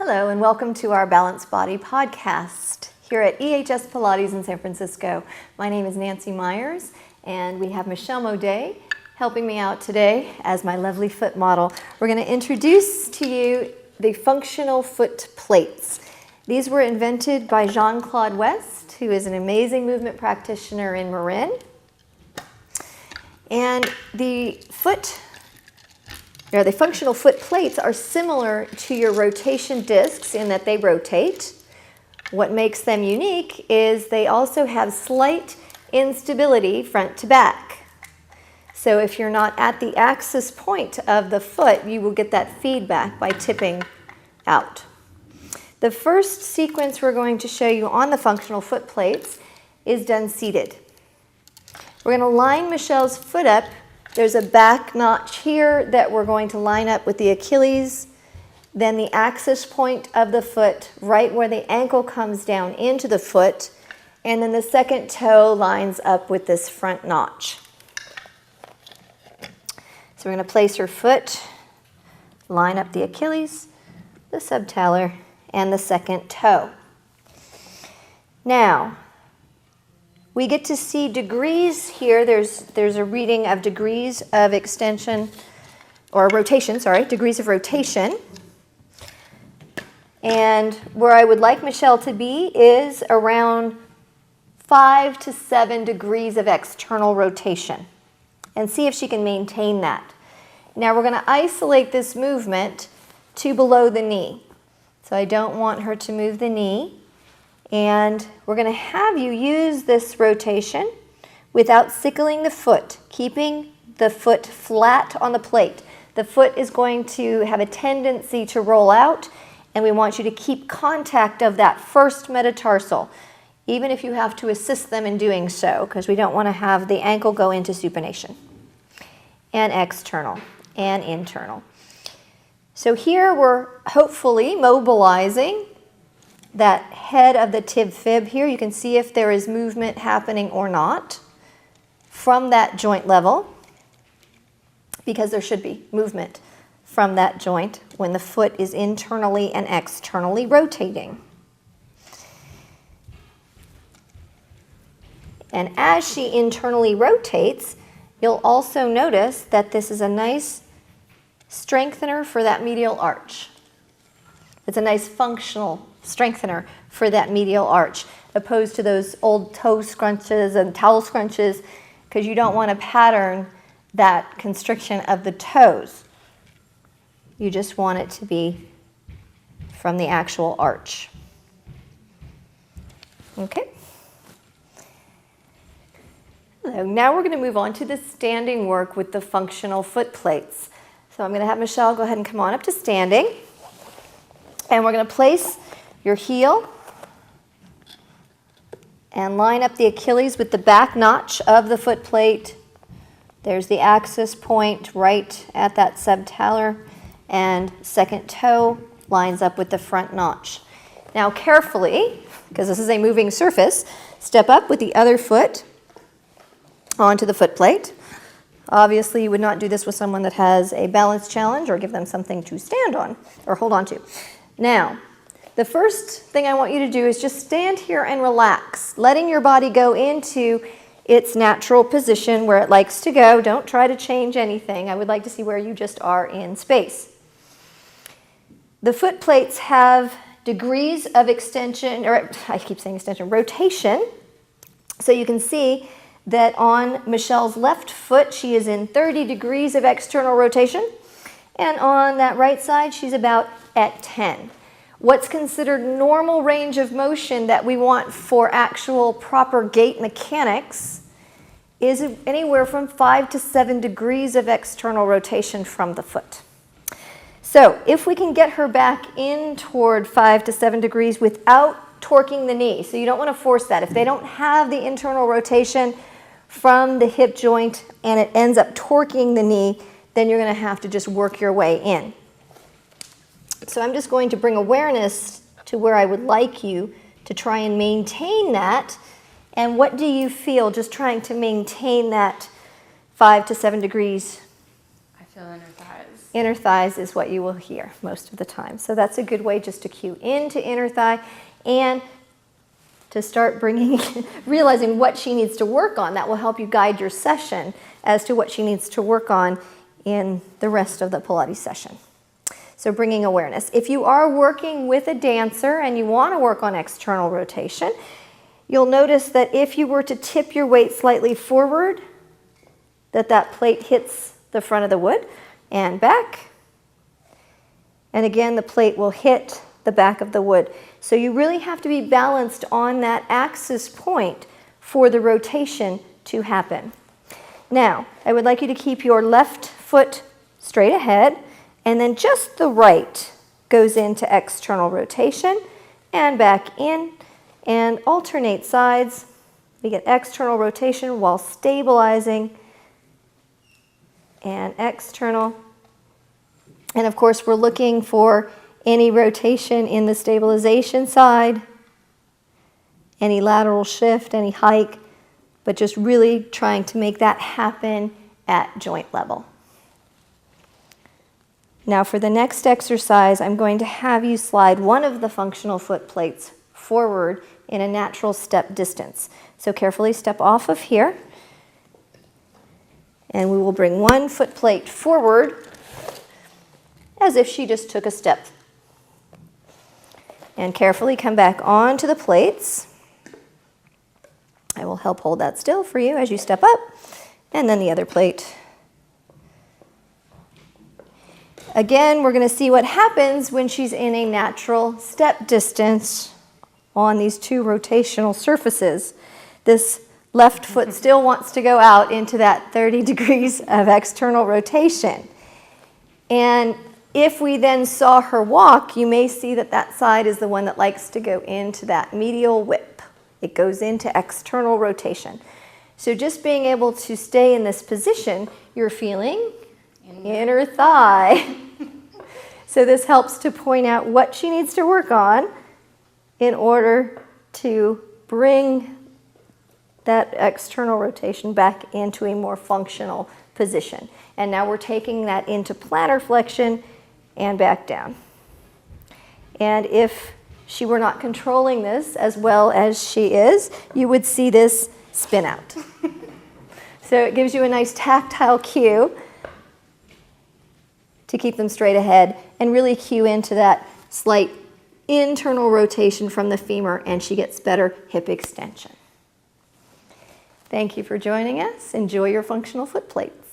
Hello and welcome to our Balanced Body podcast here at EHS Pilates in San Francisco. My name is Nancy Myers and we have Michelle Modet helping me out today as my lovely foot model. We're going to introduce to you the functional foot plates. These were invented by Jean-Claude West, who is an amazing movement practitioner in Marin. And the functional foot plates are similar to your rotation discs in that they rotate. What makes them unique is they also have slight instability front to back. So if you're not at the axis point of the foot, you will get that feedback by tipping out. The first sequence we're going to show you on the functional foot plates is done seated. We're going to line Michelle's foot up. There's a back notch here that we're going to line up with the Achilles, then the axis point of the foot, right where the ankle comes down into the foot, and then the second toe lines up with this front notch. So we're going to place her foot, line up the Achilles, the subtalar, and the second toe. Now, we get to see degrees here. There's a reading of degrees of extension, or rotation, sorry, degrees of rotation. And where I would like Michelle to be is around 5 to 7 degrees of external rotation. And see if she can maintain that. Now we're going to isolate this movement to below the knee. So I don't want her to move the knee. And we're going to have you use this rotation without sickling the foot, keeping the foot flat on the plate. The foot is going to have a tendency to roll out, and we want you to keep contact of that first metatarsal, even if you have to assist them in doing so, because we don't want to have the ankle go into supination. And external and internal. So here we're hopefully mobilizing that head of the tib fib here. You can see if there is movement happening or not from that joint level, because there should be movement from that joint when the foot is internally and externally rotating. And as she internally rotates, you'll also notice that this is a nice strengthener for that medial arch. It's a nice functional strengthener for that medial arch, opposed to those old toe scrunches and towel scrunches, because you don't want to pattern that constriction of the toes. You just want it to be from the actual arch. Okay. So now we're going to move on to the standing work with the functional foot plates. So I'm going to have Michelle go ahead and come on up to standing. And we're going to place your heel and line up the Achilles with the back notch of the foot plate. There's the axis point right at that subtalar, and second toe lines up with the front notch. Now carefully, because this is a moving surface, step up with the other foot onto the foot plate. Obviously, you would not do this with someone that has a balance challenge or give them something to stand on or hold on to. Now, the first thing I want you to do is just stand here and relax, letting your body go into its natural position where it likes to go. Don't try to change anything. I would like to see where you just are in space. The foot plates have degrees of extension, or I keep saying extension, rotation. So you can see that on Michelle's left foot, she is in 30 degrees of external rotation. And on that right side, she's about at 10. What's considered normal range of motion that we want for actual proper gait mechanics is anywhere from 5 to 7 degrees of external rotation from the foot. So if we can get her back in toward 5 to 7 degrees without torquing the knee, so you don't want to force that. If they don't have the internal rotation from the hip joint and it ends up torquing the knee, then you're going to have to just work your way in. So I'm just going to bring awareness to where I would like you to try and maintain that. And what do you feel just trying to maintain that 5 to 7 degrees? I feel in her thighs. inner thighs is what you will hear most of the time. So that's a good way just to cue into inner thigh and to start realizing what she needs to work on. That will help you guide your session as to what she needs to work on in the rest of the Pilates session. So bringing awareness. If you are working with a dancer and you want to work on external rotation, you'll notice that if you were to tip your weight slightly forward, that plate hits the front of the wood and back. And again, the plate will hit the back of the wood. So you really have to be balanced on that axis point for the rotation to happen. Now, I would like you to keep your left foot straight ahead, and then just the right goes into external rotation and back in, and alternate sides. We get external rotation while stabilizing and external. And of course, we're looking for any rotation in the stabilization side, any lateral shift, any hike, but just really trying to make that happen at joint level. Now for the next exercise, I'm going to have you slide one of the functional foot plates forward in a natural step distance. So carefully step off of here, and we will bring one foot plate forward as if she just took a step. And carefully come back onto the plates. I will help hold that still for you as you step up, and then the other plate. Again, we're going to see what happens when she's in a natural step distance on these two rotational surfaces. This left foot still wants to go out into that 30 degrees of external rotation. And if we then saw her walk, you may see that that side is the one that likes to go into that medial whip. It goes into external rotation. So just being able to stay in this position, you're feeling inner thigh. So this helps to point out what she needs to work on in order to bring that external rotation back into a more functional position. And now we're taking that into plantar flexion and back down. And if she were not controlling this as well as she is, you would see this spin out. So it gives you a nice tactile cue to keep them straight ahead and really cue into that slight internal rotation from the femur, and she gets better hip extension. Thank you for joining us. Enjoy your functional foot plates.